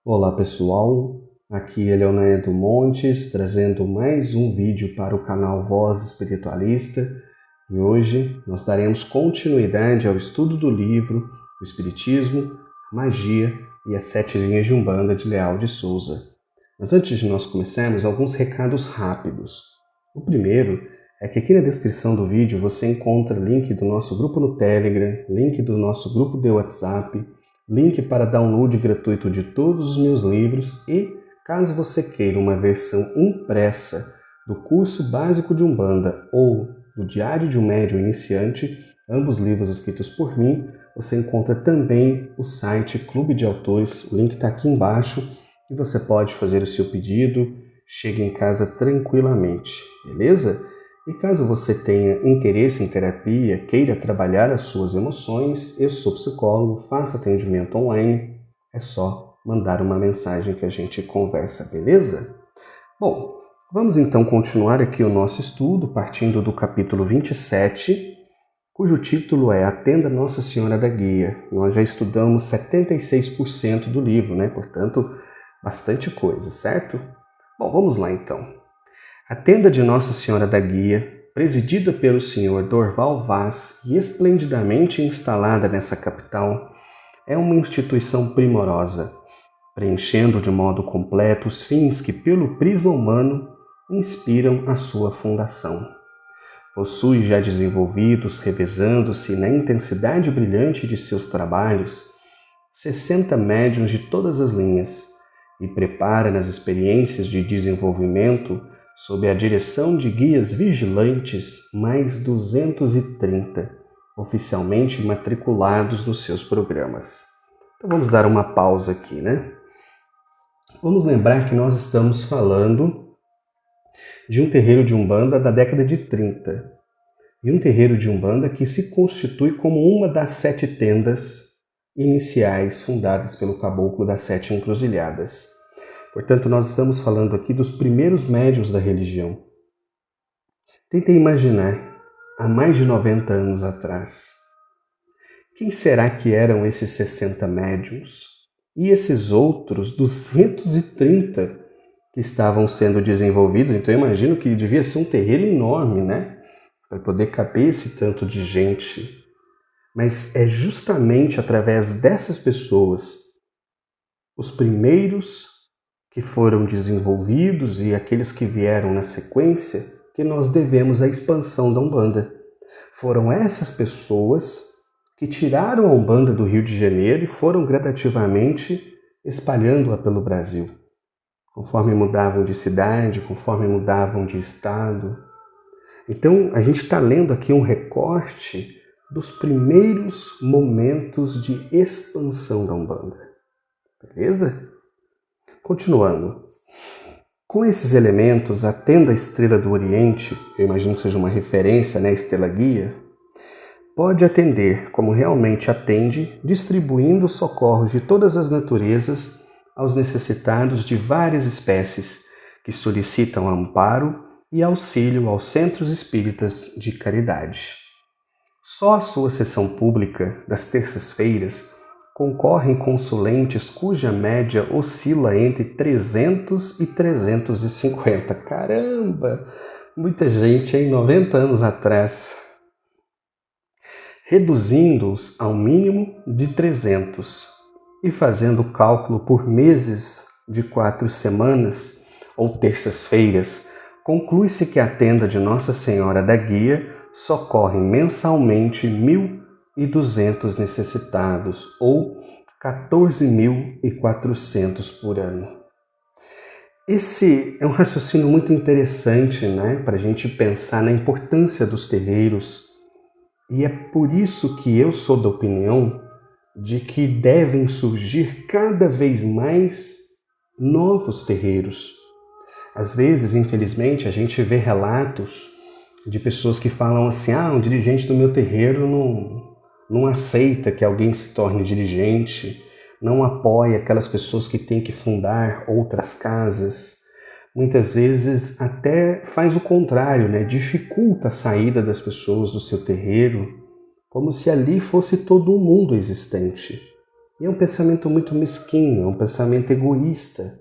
Olá pessoal, aqui é Leonardo Montes trazendo mais um vídeo para o canal Voz Espiritualista e hoje nós daremos continuidade ao estudo do livro O Espiritismo, a Magia e as Sete Linhas de Umbanda de Leal de Souza. Mas antes de nós começarmos, alguns recados rápidos. O primeiro é que aqui na descrição do vídeo você encontra link do nosso grupo no Telegram, link do nosso grupo de WhatsApp, link para download gratuito de todos os meus livros e, caso você queira uma versão impressa do curso básico de Umbanda ou do Diário de um Médium Iniciante, ambos livros escritos por mim, você encontra também o site Clube de Autores, o link está aqui embaixo e você pode fazer o seu pedido, chegue em casa tranquilamente, beleza? E caso você tenha interesse em terapia, queira trabalhar as suas emoções, eu sou psicólogo, faço atendimento online, é só mandar uma mensagem que a gente conversa, beleza? Bom, vamos então continuar aqui o nosso estudo, partindo do capítulo 27, cujo título é A Tenda Nossa Senhora da Guia. Nós já estudamos 76% do livro, né? Portanto, bastante coisa, certo? Bom, vamos lá então. A tenda de Nossa Senhora da Guia, presidida pelo Sr. Dorval Vaz e esplendidamente instalada nessa capital, é uma instituição primorosa, preenchendo de modo completo os fins que, pelo prisma humano, inspiram a sua fundação. Possui já desenvolvidos, revezando-se na intensidade brilhante de seus trabalhos, 60 médiuns de todas as linhas, e prepara nas experiências de desenvolvimento sob a direção de guias vigilantes, mais 230, oficialmente matriculados nos seus programas. Então vamos dar uma pausa aqui, né? Vamos lembrar que nós estamos falando de um terreiro de Umbanda da década de 30. E um terreiro de Umbanda que se constitui como uma das 7 tendas iniciais fundadas pelo Caboclo das 7 Encruzilhadas. Portanto, nós estamos falando aqui dos primeiros médiuns da religião. Tentem imaginar, há mais de 90 anos atrás, quem será que eram esses 60 médiuns? E esses outros 230 que estavam sendo desenvolvidos? Então eu imagino que devia ser um terreiro enorme, né? Para poder caber esse tanto de gente. Mas é justamente através dessas pessoas, os primeiros que foram desenvolvidos e aqueles que vieram na sequência, que nós devemos a expansão da Umbanda. Foram essas pessoas que tiraram a Umbanda do Rio de Janeiro e foram gradativamente espalhando-a pelo Brasil, conforme mudavam de cidade, conforme mudavam de estado. Então, a gente está lendo aqui um recorte dos primeiros momentos de expansão da Umbanda. Beleza? Continuando. Com esses elementos, a tenda Estrela do Oriente, eu imagino que seja uma referência, né, Estrela Guia, pode atender como realmente atende, distribuindo socorros de todas as naturezas aos necessitados de várias espécies que solicitam amparo e auxílio aos centros espíritas de caridade. Só a sua sessão pública das terças-feiras concorrem consulentes cuja média oscila entre 300 e 350. Caramba! Muita gente, em 90 anos atrás. Reduzindo-os ao mínimo de 300 e fazendo o cálculo por meses de 4 semanas ou terças-feiras, conclui-se que a tenda de Nossa Senhora da Guia socorre mensalmente 1.200 necessitados, ou 14.400 por ano. Esse é um raciocínio muito interessante, né, para a gente pensar na importância dos terreiros, e é por isso que eu sou da opinião de que devem surgir cada vez mais novos terreiros. Às vezes, infelizmente, a gente vê relatos de pessoas que falam assim, um dirigente do meu terreiro não aceita que alguém se torne dirigente, não apoia aquelas pessoas que têm que fundar outras casas. Muitas vezes até faz o contrário, né? Dificulta a saída das pessoas do seu terreiro, como se ali fosse todo um mundo existente. E é um pensamento muito mesquinho, é um pensamento egoísta.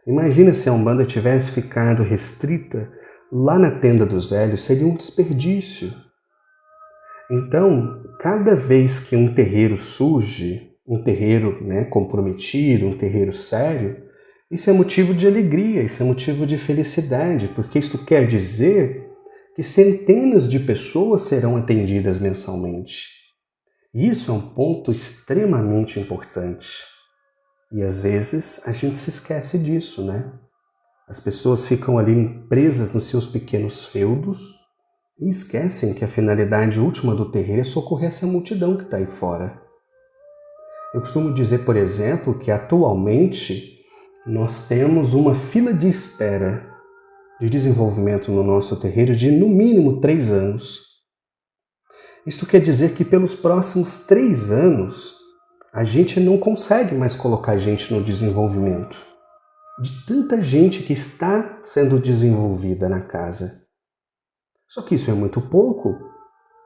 Imagina se a Umbanda tivesse ficado restrita lá na tenda dos velhos, seria um desperdício. Então, cada vez que um terreiro surge, um terreiro comprometido, um terreiro sério, isso é motivo de alegria, isso é motivo de felicidade, porque isso quer dizer que centenas de pessoas serão atendidas mensalmente. Isso é um ponto extremamente importante. E às vezes a gente se esquece disso, né? As pessoas ficam ali presas nos seus pequenos feudos e esquecem que a finalidade última do terreiro é socorrer essa multidão que está aí fora. Eu costumo dizer, por exemplo, que atualmente nós temos uma fila de espera de desenvolvimento no nosso terreiro de no mínimo 3 anos. Isto quer dizer que pelos próximos 3 anos a gente não consegue mais colocar gente no desenvolvimento. De tanta gente que está sendo desenvolvida na casa. Só que isso é muito pouco,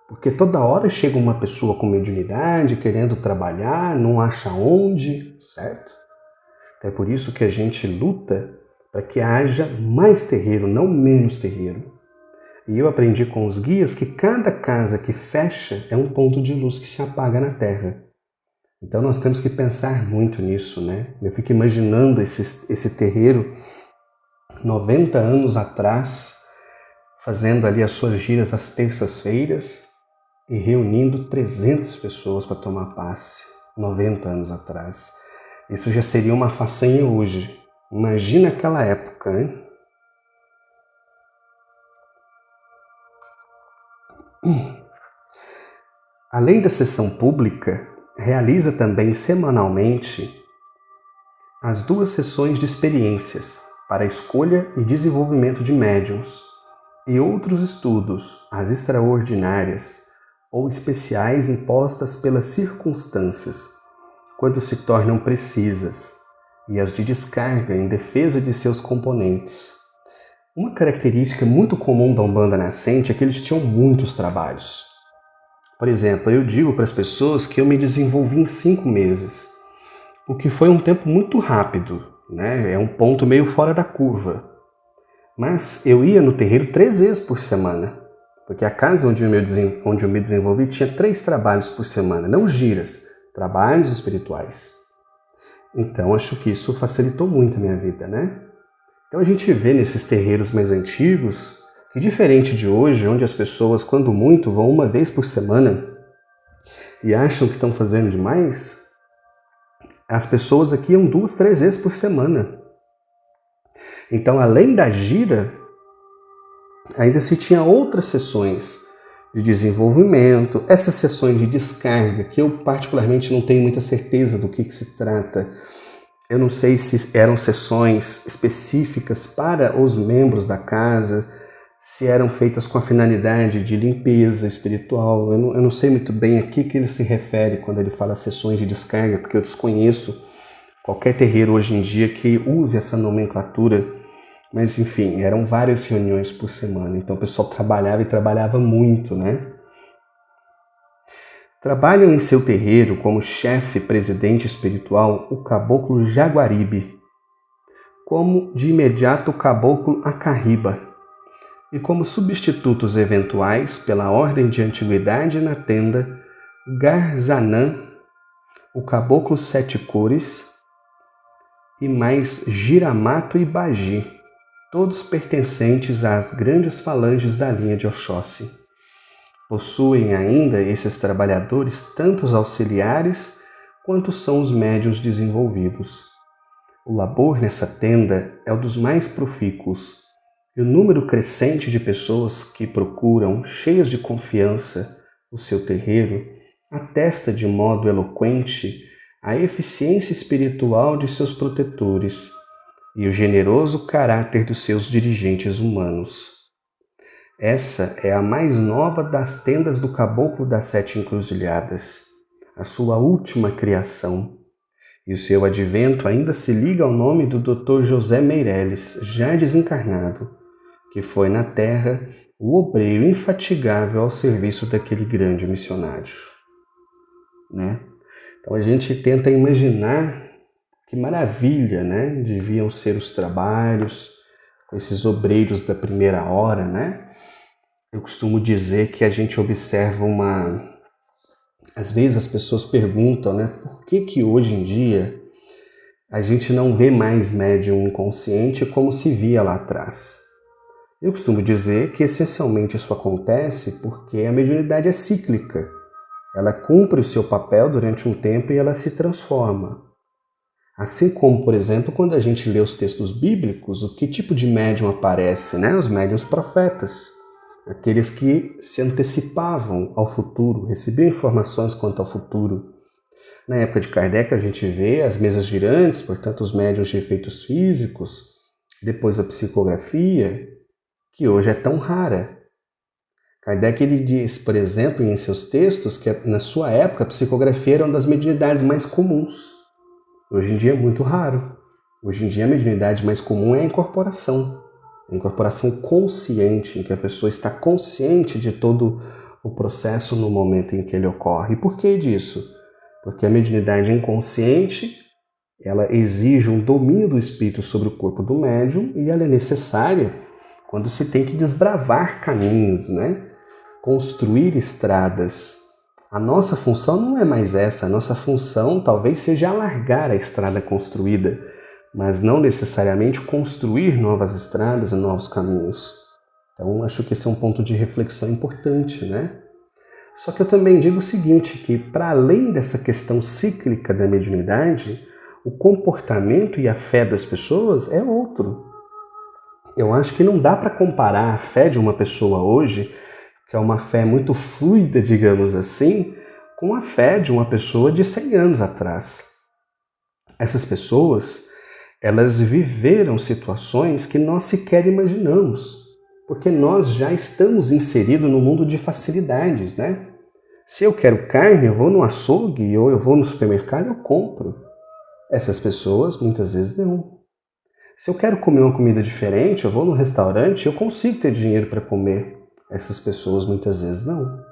porque toda hora chega uma pessoa com mediunidade, querendo trabalhar, não acha onde, certo? É por isso que a gente luta para que haja mais terreiro, não menos terreiro. E eu aprendi com os guias que cada casa que fecha é um ponto de luz que se apaga na Terra. Então nós temos que pensar muito nisso, né? Eu fico imaginando esse terreiro 90 anos atrás, fazendo ali as suas giras às terças-feiras e reunindo 300 pessoas para tomar passe, 90 anos atrás. Isso já seria uma façanha hoje. Imagina aquela época, hein? Além da sessão pública, realiza também semanalmente as 2 sessões de experiências para a escolha e desenvolvimento de médiuns e outros estudos, as extraordinárias ou especiais impostas pelas circunstâncias, quando se tornam precisas, e as de descarga em defesa de seus componentes. Uma característica muito comum da Umbanda nascente é que eles tinham muitos trabalhos. Por exemplo, eu digo para as pessoas que eu me desenvolvi em 5 meses, o que foi um tempo muito rápido, né? É um ponto meio fora da curva. Mas eu ia no terreiro 3 vezes por semana, porque a casa onde eu me desenvolvi tinha 3 trabalhos por semana, não giras, trabalhos espirituais. Então acho que isso facilitou muito a minha vida, né? Então a gente vê nesses terreiros mais antigos que, diferente de hoje, onde as pessoas, quando muito, vão 1 vez por semana e acham que estão fazendo demais, as pessoas aqui iam 2, 3 vezes por semana. Então, além da gira, ainda se tinha outras sessões de desenvolvimento, essas sessões de descarga, que eu particularmente não tenho muita certeza do que se trata. Eu não sei se eram sessões específicas para os membros da casa, se eram feitas com a finalidade de limpeza espiritual. Eu não sei muito bem a que ele se refere quando ele fala sessões de descarga, porque eu desconheço qualquer terreiro hoje em dia que use essa nomenclatura. Mas, enfim, eram várias reuniões por semana, então o pessoal trabalhava e trabalhava muito, né? Trabalham em seu terreiro como chefe presidente espiritual o caboclo Jaguaribe, como de imediato o caboclo Acarriba, e como substitutos eventuais pela ordem de antiguidade na tenda Garzanã, o caboclo Sete Cores e mais Giramato e Bagi, todos pertencentes às grandes falanges da linha de Oxóssi. Possuem ainda esses trabalhadores tanto os auxiliares quanto são os médiuns desenvolvidos. O labor nessa tenda é o dos mais profícuos, e o número crescente de pessoas que procuram, cheias de confiança, o seu terreiro, atesta de modo eloquente a eficiência espiritual de seus protetores e o generoso caráter dos seus dirigentes humanos. Essa é a mais nova das tendas do Caboclo das 7 Encruzilhadas, a sua última criação, e o seu advento ainda se liga ao nome do Dr. José Meireles, já desencarnado, que foi na Terra o obreiro infatigável ao serviço daquele grande missionário, né? Então a gente tenta imaginar que maravilha, né? Deviam ser os trabalhos com esses obreiros da primeira hora, né? Eu costumo dizer que a gente observa Às vezes as pessoas perguntam, né? Por que hoje em dia a gente não vê mais médium inconsciente como se via lá atrás? Eu costumo dizer que essencialmente isso acontece porque a mediunidade é cíclica. Ela cumpre o seu papel durante um tempo e ela se transforma. Assim como, por exemplo, quando a gente lê os textos bíblicos, o que tipo de médium aparece, né? Os médiuns profetas, aqueles que se antecipavam ao futuro, recebiam informações quanto ao futuro. Na época de Kardec a gente vê as mesas girantes, portanto os médiuns de efeitos físicos, depois a psicografia, que hoje é tão rara. Kardec ele diz, por exemplo, em seus textos, que na sua época a psicografia era uma das mediunidades mais comuns. Hoje em dia é muito raro. Hoje em dia a mediunidade mais comum é a incorporação consciente, em que a pessoa está consciente de todo o processo no momento em que ele ocorre. E por que disso? Porque a mediunidade inconsciente, ela exige um domínio do espírito sobre o corpo do médium e ela é necessária quando se tem que desbravar caminhos, né? Construir estradas. A nossa função não é mais essa, a nossa função talvez seja alargar a estrada construída, mas não necessariamente construir novas estradas e novos caminhos. Então, acho que esse é um ponto de reflexão importante, né? Só que eu também digo o seguinte, que para além dessa questão cíclica da mediunidade, o comportamento e a fé das pessoas é outro. Eu acho que não dá para comparar a fé de uma pessoa hoje, que é uma fé muito fluida, digamos assim, com a fé de uma pessoa de 100 anos atrás. Essas pessoas, elas viveram situações que nós sequer imaginamos, porque nós já estamos inseridos no mundo de facilidades, né? Se eu quero carne, eu vou no açougue ou eu vou no supermercado, eu compro. Essas pessoas, muitas vezes, não. Se eu quero comer uma comida diferente, eu vou no restaurante, eu consigo ter dinheiro para comer. Essas pessoas, muitas vezes, não.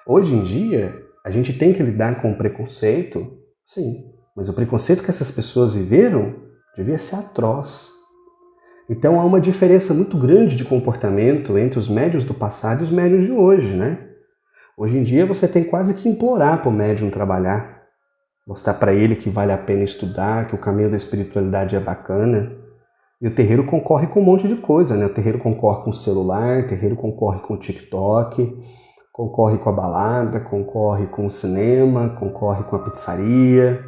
Hoje em dia, a gente tem que lidar com o preconceito, sim, mas o preconceito que essas pessoas viveram devia ser atroz. Então há uma diferença muito grande de comportamento entre os médiuns do passado e os médiuns de hoje, né? Hoje em dia você tem quase que implorar para o médium trabalhar, mostrar para ele que vale a pena estudar, que o caminho da espiritualidade é bacana. E o terreiro concorre com um monte de coisa, né? O terreiro concorre com o celular, o terreiro concorre com o TikTok, concorre com a balada, concorre com o cinema, concorre com a pizzaria,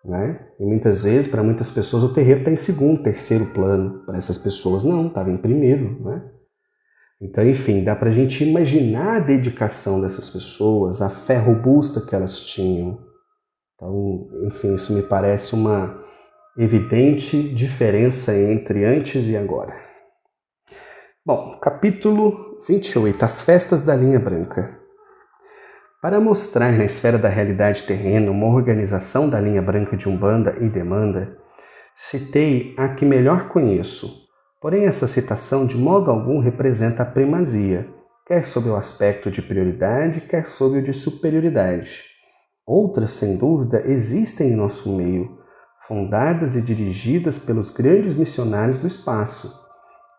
né? E muitas vezes, para muitas pessoas, o terreiro está em segundo, terceiro plano. Para essas pessoas, não, estava em primeiro, né? Então, enfim, dá para a gente imaginar a dedicação dessas pessoas, a fé robusta que elas tinham. Então, enfim, isso me parece uma evidente diferença entre antes e agora. Bom, capítulo 28, as festas da linha branca. Para mostrar na esfera da realidade terrena uma organização da linha branca de Umbanda e Demanda, citei a que melhor conheço, porém essa citação de modo algum representa a primazia, quer sob o aspecto de prioridade, quer sob o de superioridade. Outras, sem dúvida, existem em nosso meio, fundadas e dirigidas pelos grandes missionários do espaço.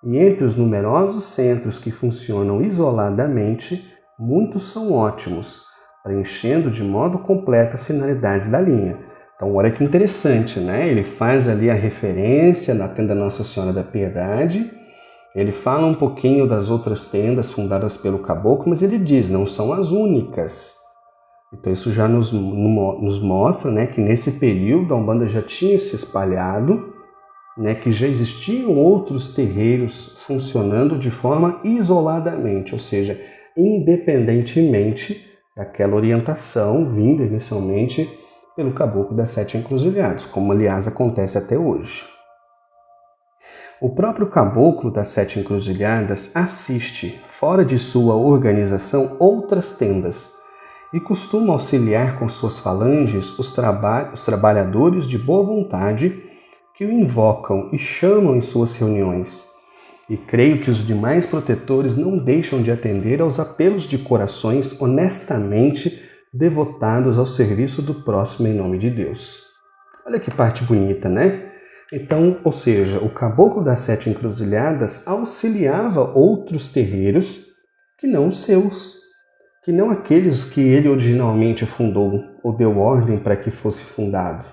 E entre os numerosos centros que funcionam isoladamente, muitos são ótimos, preenchendo de modo completo as finalidades da linha. Então, olha que interessante, né? Ele faz ali a referência na tenda Nossa Senhora da Piedade, ele fala um pouquinho das outras tendas fundadas pelo caboclo, mas ele diz, não são as únicas. Então isso já nos mostra, né, que nesse período a Umbanda já tinha se espalhado, né, que já existiam outros terreiros funcionando de forma isoladamente, ou seja, independentemente daquela orientação vinda inicialmente pelo caboclo das 7 encruzilhadas, como aliás acontece até hoje. O próprio caboclo das 7 encruzilhadas assiste, fora de sua organização, outras tendas, e costuma auxiliar com suas falanges os trabalhadores de boa vontade que o invocam e chamam em suas reuniões. E creio que os demais protetores não deixam de atender aos apelos de corações honestamente devotados ao serviço do próximo em nome de Deus. Olha que parte bonita, né? Então, ou seja, o caboclo das 7 encruzilhadas auxiliava outros terreiros que não os seus, que não aqueles que ele originalmente fundou ou deu ordem para que fosse fundado.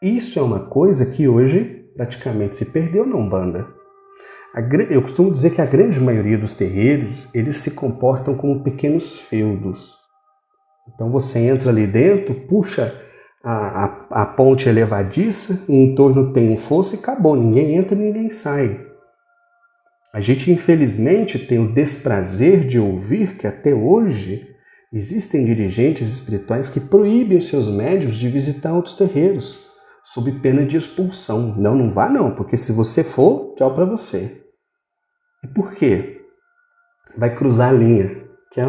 Isso é uma coisa que hoje praticamente se perdeu na Umbanda. Eu costumo dizer que a grande maioria dos terreiros, eles se comportam como pequenos feudos. Então você entra ali dentro, puxa a ponte elevadiça, em torno tem um fosso e acabou, ninguém entra, ninguém sai. A gente infelizmente tem o desprazer de ouvir que até hoje existem dirigentes espirituais que proíbem os seus médiuns de visitar outros terreiros, sob pena de expulsão. Não vá não, porque se você for, tchau para você. E por quê? Vai cruzar a linha, que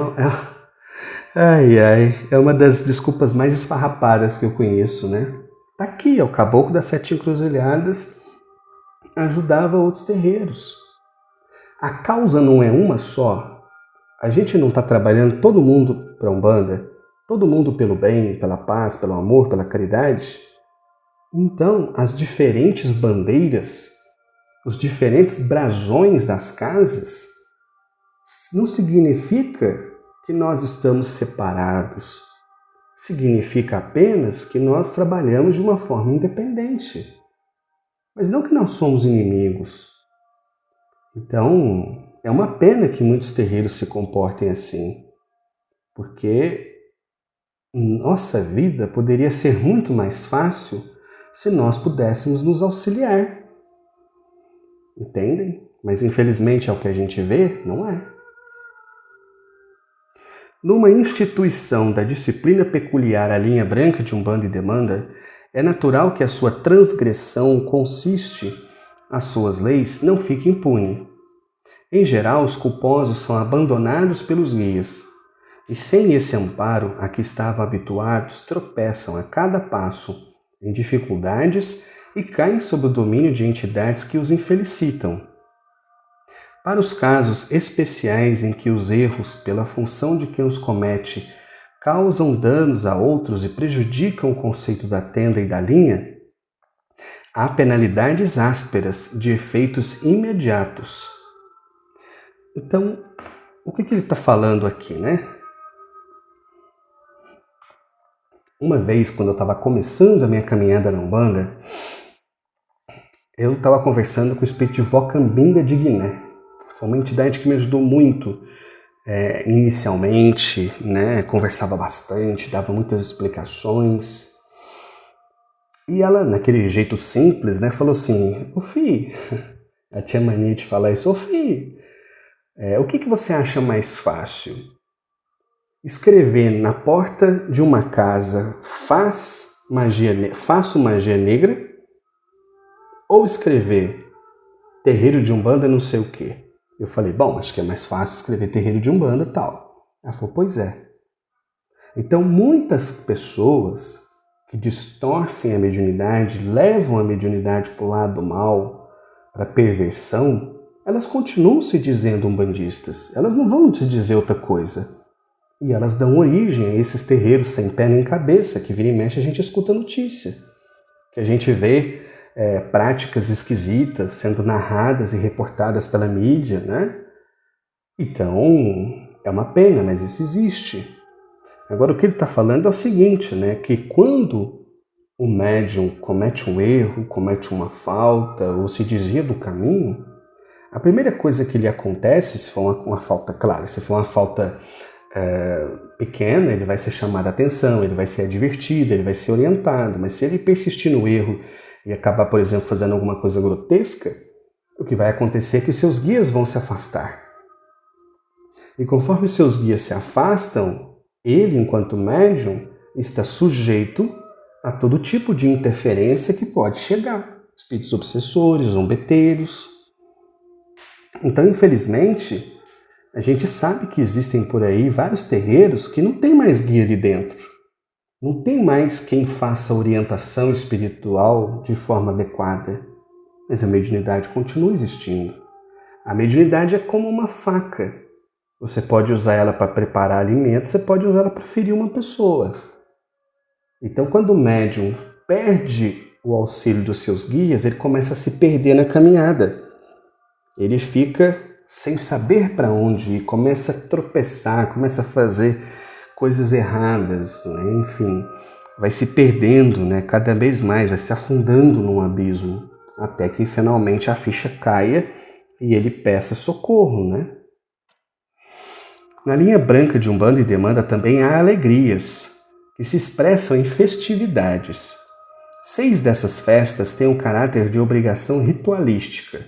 é uma das desculpas mais esfarrapadas que eu conheço, né? Tá aqui, o caboclo das 7 encruzilhadas ajudava outros terreiros. A causa não é uma só. A gente não está trabalhando todo mundo para a Umbanda, todo mundo pelo bem, pela paz, pelo amor, pela caridade. Então, as diferentes bandeiras, os diferentes brasões das casas, não significa que nós estamos separados. Significa apenas que nós trabalhamos de uma forma independente. Mas não que nós somos inimigos. Então, é uma pena que muitos terreiros se comportem assim, porque nossa vida poderia ser muito mais fácil se nós pudéssemos nos auxiliar. Entendem? Mas infelizmente é o que a gente vê, não é? Numa instituição da disciplina peculiar à linha branca de Umbanda e Demanda, é natural que a sua transgressão consiste às suas leis não fique impune. Em geral, os culposos são abandonados pelos guias, e sem esse amparo a que estavam habituados, tropeçam a cada passo em dificuldades e caem sob o domínio de entidades que os infelicitam. Para os casos especiais em que os erros, pela função de quem os comete, causam danos a outros e prejudicam o conceito da tenda e da linha, há penalidades ásperas de efeitos imediatos. Então, o que ele está falando aqui, né? Uma vez, quando eu estava começando a minha caminhada na Umbanda, eu estava conversando com o espírito de Vó Cambinga de Guiné. Foi uma entidade que me ajudou muito inicialmente, né? Conversava bastante, dava muitas explicações. E ela, naquele jeito simples, né, falou assim: ô Fih, ela tinha mania de falar isso, ô Fih, o que você acha mais fácil? Escrever na porta de uma casa faço magia negra, ou escrever terreiro de Umbanda não sei o quê? Eu falei, bom, acho que é mais fácil escrever terreiro de Umbanda e tal. Ela falou, pois é. Então muitas pessoas que distorcem a mediunidade, levam a mediunidade para o lado mal, para a perversão, elas continuam se dizendo umbandistas. Elas não vão te dizer outra coisa. E elas dão origem a esses terreiros sem pé nem cabeça, que vira e mexe a gente escuta notícia. Que a gente vê práticas esquisitas sendo narradas e reportadas pela mídia, né? Então, é uma pena, mas isso existe. Agora, o que ele está falando é o seguinte, né? Que quando o médium comete um erro, comete uma falta ou se desvia do caminho, a primeira coisa que lhe acontece, se for uma falta, claro, se for uma falta pequena, ele vai ser chamado a atenção, ele vai ser advertido, ele vai ser orientado, mas se ele persistir no erro e acabar, por exemplo, fazendo alguma coisa grotesca, o que vai acontecer é que os seus guias vão se afastar. E conforme os seus guias se afastam, ele, enquanto médium, está sujeito a todo tipo de interferência que pode chegar. Espíritos obsessores, zombeteiros. Então, infelizmente, a gente sabe que existem por aí vários terreiros que não tem mais guia ali dentro. Não tem mais quem faça orientação espiritual de forma adequada. Mas a mediunidade continua existindo. A mediunidade é como uma faca. Você pode usar ela para preparar alimentos, você pode usar ela para ferir uma pessoa. Então, quando o médium perde o auxílio dos seus guias, ele começa a se perder na caminhada. Ele fica sem saber para onde ir, começa a tropeçar, começa a fazer coisas erradas, né? Enfim, vai se perdendo, né? Cada vez mais, vai se afundando num abismo, até que finalmente a ficha caia e ele peça socorro, né? Na linha branca de Umbanda e Demanda também há alegrias, que se expressam em festividades. 6 dessas festas têm um caráter de obrigação ritualística.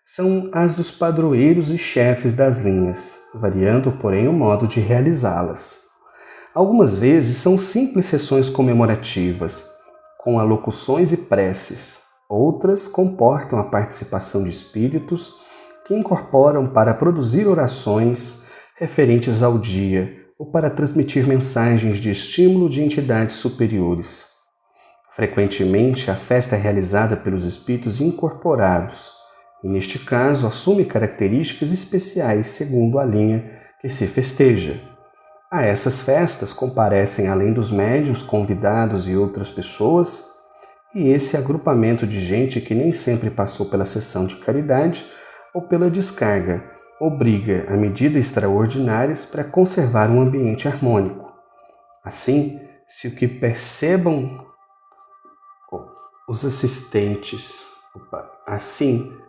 São as dos padroeiros e chefes das linhas, variando, porém, o modo de realizá-las. Algumas vezes são simples sessões comemorativas, com alocuções e preces. Outras comportam a participação de espíritos que incorporam para produzir orações referentes ao dia ou para transmitir mensagens de estímulo de entidades superiores. Frequentemente, a festa é realizada pelos espíritos incorporados, e neste caso assume características especiais segundo a linha que se festeja. A essas festas comparecem, além dos médiuns, convidados e outras pessoas, e esse agrupamento de gente que nem sempre passou pela sessão de caridade ou pela descarga, obriga a medidas extraordinárias para conservar um ambiente harmônico. Assim, se o que percebam os assistentes,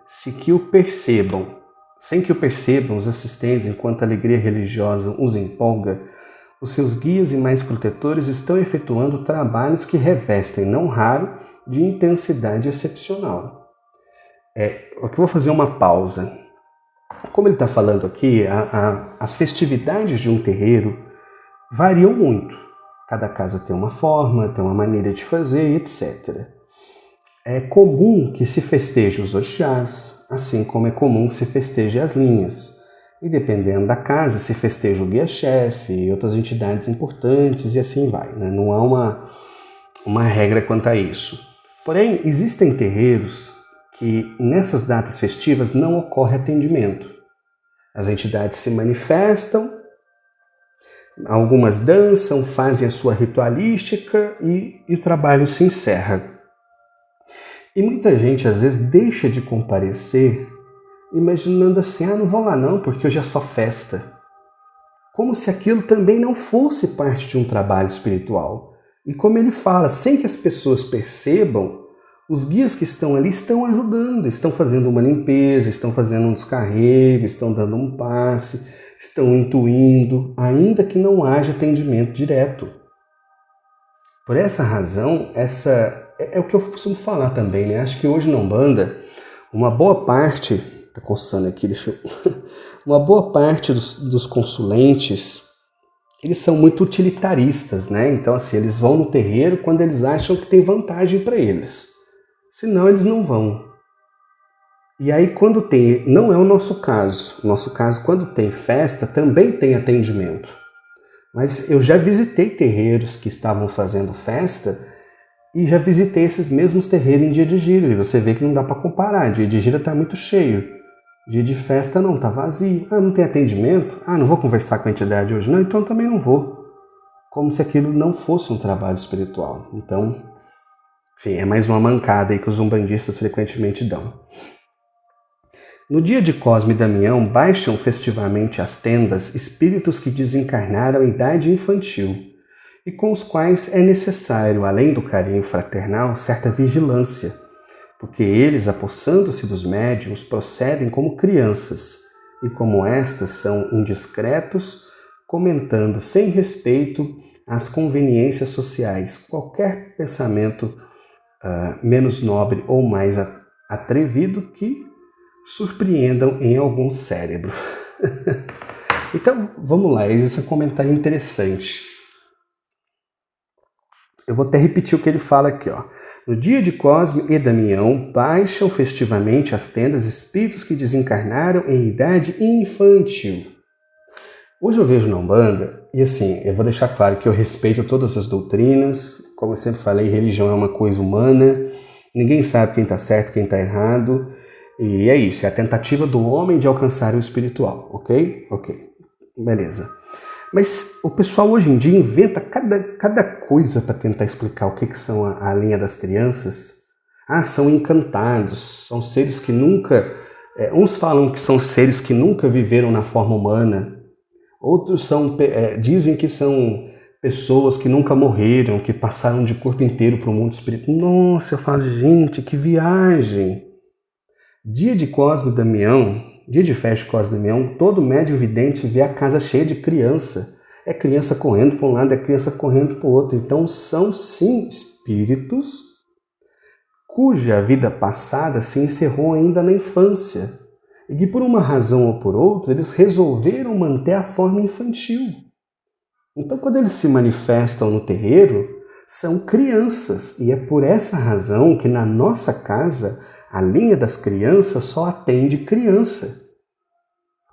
sem que o percebam os assistentes enquanto a alegria religiosa os empolga, os seus guias e mais protetores estão efetuando trabalhos que revestem, não raro, de intensidade excepcional. Aqui vou fazer uma pausa. Como ele está falando aqui, as festividades de um terreiro variam muito. Cada casa tem uma forma, tem uma maneira de fazer, etc. É comum que se festeje os orixás, assim como é comum que se festeje as linhas. E dependendo da casa, se festeja o guia-chefe e outras entidades importantes e assim vai, né? Não há uma regra quanto a isso. Porém, existem terreiros que nessas datas festivas não ocorre atendimento. As entidades se manifestam, algumas dançam, fazem a sua ritualística e o trabalho se encerra. E muita gente às vezes deixa de comparecer imaginando assim, não vou lá não porque hoje é só festa. Como se aquilo também não fosse parte de um trabalho espiritual. E como ele fala, sem que as pessoas percebam, os guias que estão ali estão ajudando, estão fazendo uma limpeza, estão fazendo um descarrego, estão dando um passe, estão intuindo, ainda que não haja atendimento direto. Por essa razão, é o que eu costumo falar também, né? Acho que hoje na Umbanda, uma boa parte, tá coçando aqui, uma boa parte dos consulentes, eles são muito utilitaristas, né? Então, assim, eles vão no terreiro quando eles acham que tem vantagem para eles. Senão eles não vão. E aí quando tem, não é o nosso caso. O nosso caso, quando tem festa, também tem atendimento. Mas eu já visitei terreiros que estavam fazendo festa e já visitei esses mesmos terreiros em dia de gira. E você vê que não dá para comparar. Dia de gira está muito cheio. Dia de festa não, está vazio. Não tem atendimento? Não vou conversar com a entidade hoje. Não, então eu também não vou. Como se aquilo não fosse um trabalho espiritual. Então, enfim, é mais uma mancada aí que os umbandistas frequentemente dão. No dia de Cosme e Damião, baixam festivamente às tendas espíritos que desencarnaram em idade infantil e com os quais é necessário, além do carinho fraternal, certa vigilância, porque eles, apossando-se dos médiuns, procedem como crianças e, como estas são indiscretos, comentando sem respeito às conveniências sociais qualquer pensamento menos nobre ou mais atrevido que surpreendam em algum cérebro. Então, vamos lá, esse é um comentário interessante. Eu vou até repetir o que ele fala aqui, ó. No dia de Cosme e Damião, baixam festivamente às tendas espíritos que desencarnaram em idade infantil. Hoje eu vejo na Umbanda, e assim, eu vou deixar claro que eu respeito todas as doutrinas, como eu sempre falei, religião é uma coisa humana, ninguém sabe quem está certo, quem está errado, e é isso, é a tentativa do homem de alcançar o espiritual, ok? Ok. Beleza. Mas o pessoal hoje em dia inventa cada coisa para tentar explicar o que são a linha das crianças. São encantados, são seres que nunca... uns falam que são seres que nunca viveram na forma humana, outros dizem que são pessoas que nunca morreram, que passaram de corpo inteiro para o mundo espiritual. Nossa, eu falo, gente, que viagem! Dia de Cosme e Damião, dia de festa de Cosme e Damião, todo médium vidente vê a casa cheia de criança. É criança correndo para um lado, é criança correndo para o outro. Então são sim espíritos cuja vida passada se encerrou ainda na infância e que por uma razão ou por outra eles resolveram manter a forma infantil. Então quando eles se manifestam no terreiro, são crianças e é por essa razão que na nossa casa a linha das crianças só atende criança.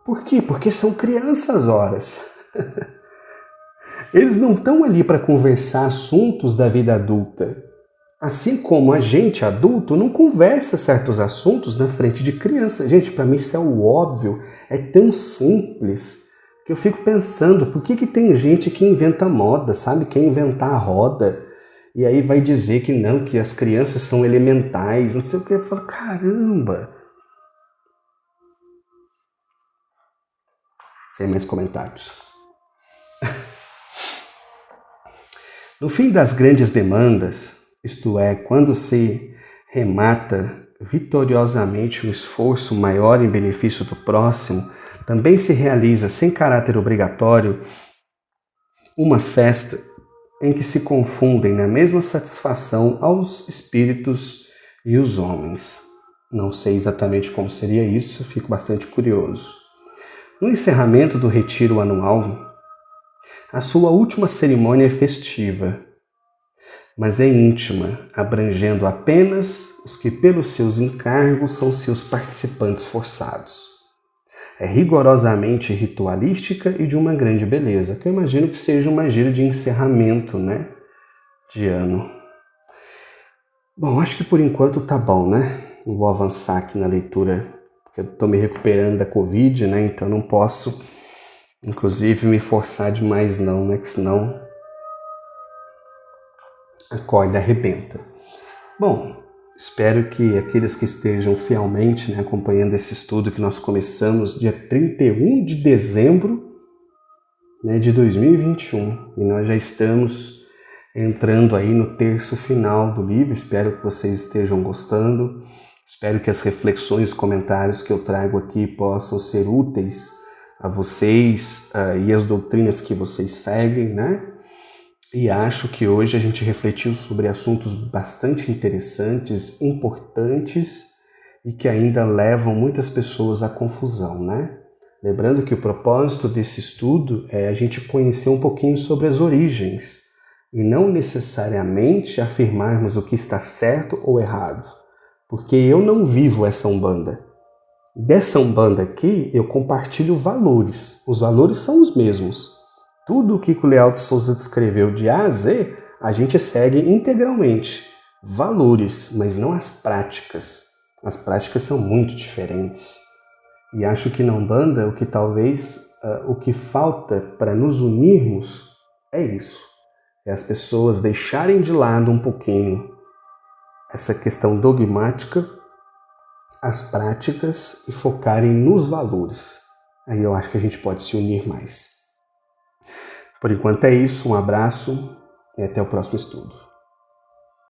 Por quê? Porque são crianças, horas. Eles não estão ali para conversar assuntos da vida adulta. Assim como a gente, adulto, não conversa certos assuntos na frente de criança. Gente, para mim isso é o óbvio, é tão simples, que eu fico pensando, por que tem gente que inventa moda, sabe? Quer inventar a roda, e aí vai dizer que não, que as crianças são elementais, não sei o que. Eu falo, caramba! Sem mais comentários. No fim das grandes demandas, isto é, quando se remata vitoriosamente um esforço maior em benefício do próximo, também se realiza sem caráter obrigatório uma festa em que se confundem na mesma satisfação aos espíritos e os homens. Não sei exatamente como seria isso, fico bastante curioso. No encerramento do retiro anual, a sua última cerimônia é festiva, mas é íntima, abrangendo apenas os que pelos seus encargos são seus participantes forçados. É rigorosamente ritualística e de uma grande beleza, que eu imagino que seja uma gira de encerramento, de ano. Bom, acho que por enquanto tá bom, Não vou avançar aqui na leitura, porque eu tô me recuperando da Covid, Então não posso, inclusive, me forçar demais não, Que senão a corda arrebenta. Bom, espero que aqueles que estejam fielmente acompanhando esse estudo que nós começamos dia 31 de dezembro de 2021 e nós já estamos entrando aí no terço final do livro. Espero que vocês estejam gostando, espero que as reflexões e comentários que eu trago aqui possam ser úteis a vocês e as doutrinas que vocês seguem, E acho que hoje a gente refletiu sobre assuntos bastante interessantes, importantes e que ainda levam muitas pessoas à confusão, Lembrando que o propósito desse estudo é a gente conhecer um pouquinho sobre as origens e não necessariamente afirmarmos o que está certo ou errado, porque eu não vivo essa Umbanda. Dessa Umbanda aqui eu compartilho valores, os valores são os mesmos. Tudo o que Kiko Leal de Souza descreveu de A a Z, a gente segue integralmente. Valores, mas não as práticas. As práticas são muito diferentes. E acho que na Umbanda, o que falta para nos unirmos é isso. É as pessoas deixarem de lado um pouquinho essa questão dogmática, as práticas e focarem nos valores. Aí eu acho que a gente pode se unir mais. Por enquanto é isso, um abraço e até o próximo estudo.